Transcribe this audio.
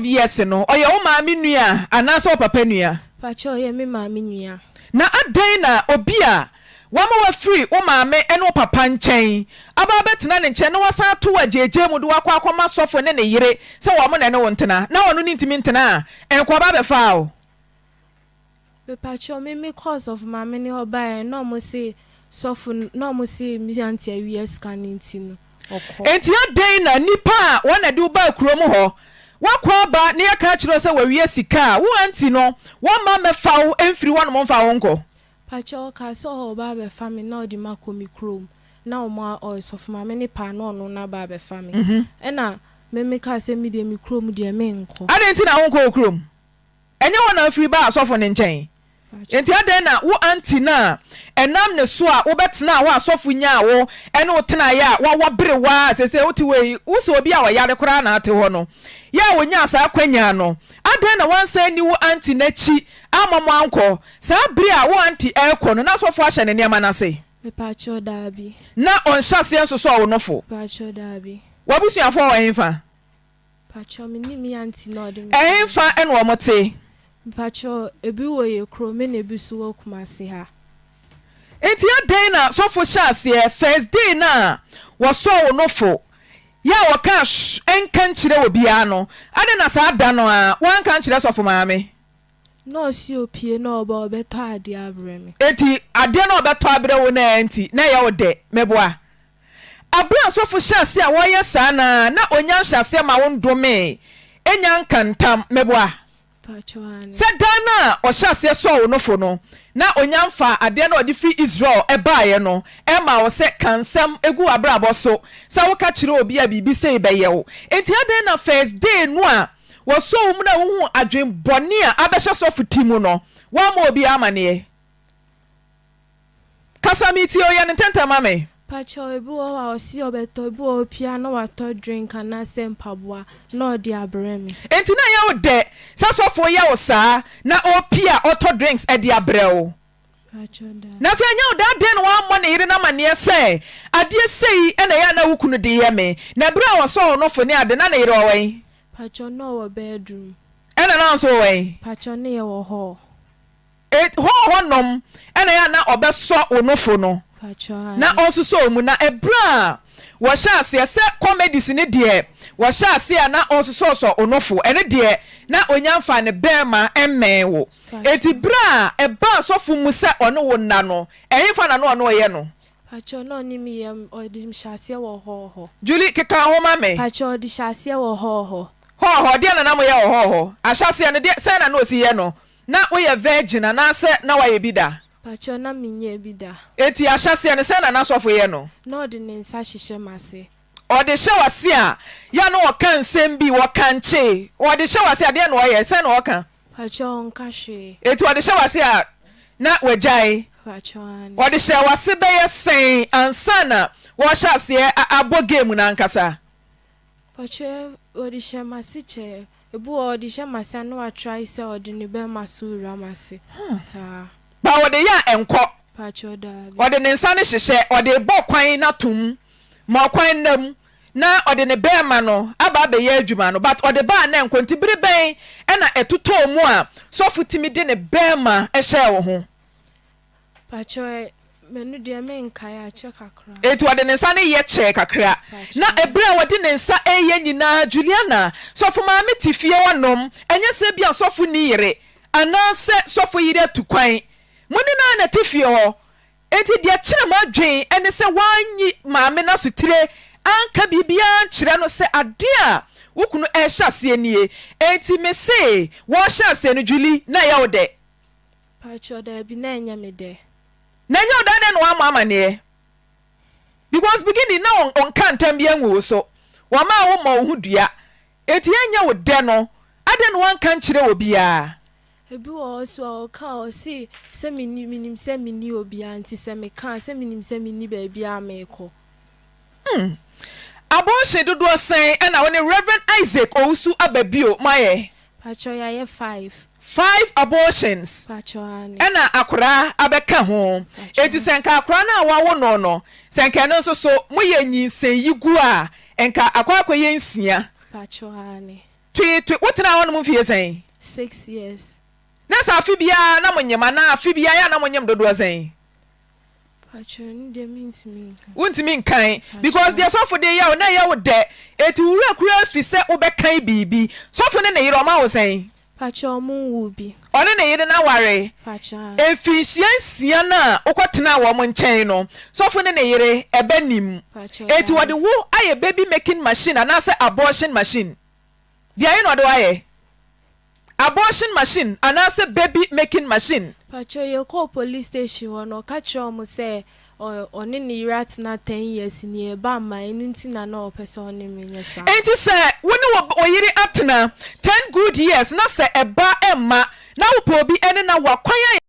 years no oye wo maami nua anaso papa nua pacho ye me maami nua na adan na obi a wama wa free wo maame ene wo papa nkyɛn aba betena ne nkyɛn na wasa to wa jeje mu de wakɔ akɔma sɔfo ne yere sɛ wo mo na ne wo ntena na wono ni ntimi ntena enko ba be fa o pacho me cause of maame ne oba no mo say sɔfo no mo say mi anti awie scanning tino enti adan na nipa a wona de wo ba kurom hɔ wakɔ ba ne yaka kyerɛ sɛ wawie sika wo anti no wo ma mefa wo emfiri wo no mo mfa wo nkɔ pacho ka so ba be family na odi makomi krom na o ma o so for mama ne pa no no na ba be family e na me ka se mi de mi krom de me nko adenti na wo nkɔ krom enye wo na free ba asofo ne nkyɛn enti adan na wo anti na enam ne so a wo betena wo asofo nya wo ene wo tena ya wo bere wa sese wo ti we wo se obi a wo yare kora na ate ho no ya wo nya sa kwanya no adan na wansa ni wo anti na chi amamo anko sa bere a wo anti ekɔ no na asofo ahye ne niam na se me pacho dabi na on hyase enso so wo nofo pacho dabi wabusuafo wo enfa pacho me ni mi anti na odi enfa ene wo mote pacho ebi wo ye kro me na ebi so wo kumase ha enti adan na sofo hyase first day na wo so wo nofo ya waka enkan kyerɛ wo bia no ade na sa da no a wan kan kyerɛ sofo maame no si opie no oba obeto ade abreme enti ade na obeto abre wo na enti na ya wo de meboa abra sofo hyase a wo yɛ sa na onya hyase ma wo ndome enya nkantam meboa sɛ dan na ɔhyase so wo nofo no na onyamfa ade na odi free Israel ebaaye no ema wo se kansam egu abrabɔ so sa wo ka kyerɛ obi a bibi sei bɛyɛ wo enti ade na first day no a wo so wo na wo hu adwen bɔne a abɛhyɛ so fitimu no wa ma obi amane kasamiti o ya ne tentama me pacho ebi wo wa osi obeto ebi wo pia na wato drink na sempaboa na odi abreme enti na ya wo de sasofo ya wo saa na opia auto drinks e di abrɛwo pacho da na fi anya wo da den wa mo ne yire na mane sɛ ade sei ena ya na wukunu de ye me na bra wo so no fo ne ade na yire wo wen pacho no wo bedroom ena na so wen pacho ne ye wo ho ho nom ena ya na obeso onofo no na onsuso mu na ebra wo hya ase se comedies ne de wo hya ase na onsuso so onofo ene de na onyamfa ne bema emmewo eti bra eba sofo mu se ono wo nna no ehimfa na no ono ye no pacho no ni mi yam odi hyase wo ho Julie keka ho ma me pacho odi hyase wo ho de na mo ye wo ho ahyase ne de se na no osi ye no na wo ye virgin na se na wa ye bida pacho na minye bida eti ahyase ne se na sofo ye no no de ne nsa hihye mase ode hye wase a ya no woka nsem bi woka nche ode hye wase a de na oye se na woka pacho nka hwe eti ode hye wase a na wajai pacho ani ode hye wase be ye sen ansana wo hyase abo game na nkasa pacho ode hye mase che ebu ode hye mase na wa try se ode ne be masura mase sa ba ode ya enko pacho da ode ne nsa ne hyehye ode bɔ kwan na tum ma kwan nam na ode ne bema no aba be ye adwuma no but ode ba na enko ntibiri ben na etoto mu a sofo timi de ne bema ehye wo ho pacho menu de me nka ya che kakra eti ode ne nsa ne ye che kakra na ebra wode ne nsa eye nyina Juliana sofo ma metifie wonom enye se bia sofo ni yire ana se sofo yire atukwan muni na tifie ho eti de kyerɛ ma dwen ene se wanyi maame na sutire anka bibia kyerɛ no se ade a wukunu hyase nie eti me se wo hyase no Julie na ya wo de pacho da bi na enya me de na nya wo da no wa mama ne because beginning na on kantam bia nwu so wa ma wo ma wo hudua eti enya wo de no ade no wan kan kyerɛ obi a ebi wo so ka o si se minim se mini obi anti se me ka se minim se mini ba bia meko aboshe dodo sen na woni Reverend Isaac Owusu Ababio maye pacho ya ye 5 abortions pacho ani na akora abeka ho eti senka akora na wawo no senka no so moye nyinsen yigu a enka akwa ye nsia pacho ani twi wotena won mu fie sen 6 years. na sa afi bia na monyema na afi bia ya na monyem dodo sen Patron de means me. wontimi nkan because the sofo de ya na ya wo de eti wura kura fi se wo be kan bibi sofo ne yire o ma wo sen Patron mu wu bi. one ne yire na ware Patron. efihia na okotena wo mo nchen no sofo ne yire ebe nim eti wo de wo aye baby making machine and say abortion machine dia you know do aye abortion machine and say baby making machine. Patron you call police station wono catch omo say oni ni rat na 10 years ni e ba ma enunti na na opese oni me nyesa enti say woni wo oyiri atena 10 good years na say eba emma na wo po bi ene na wakwan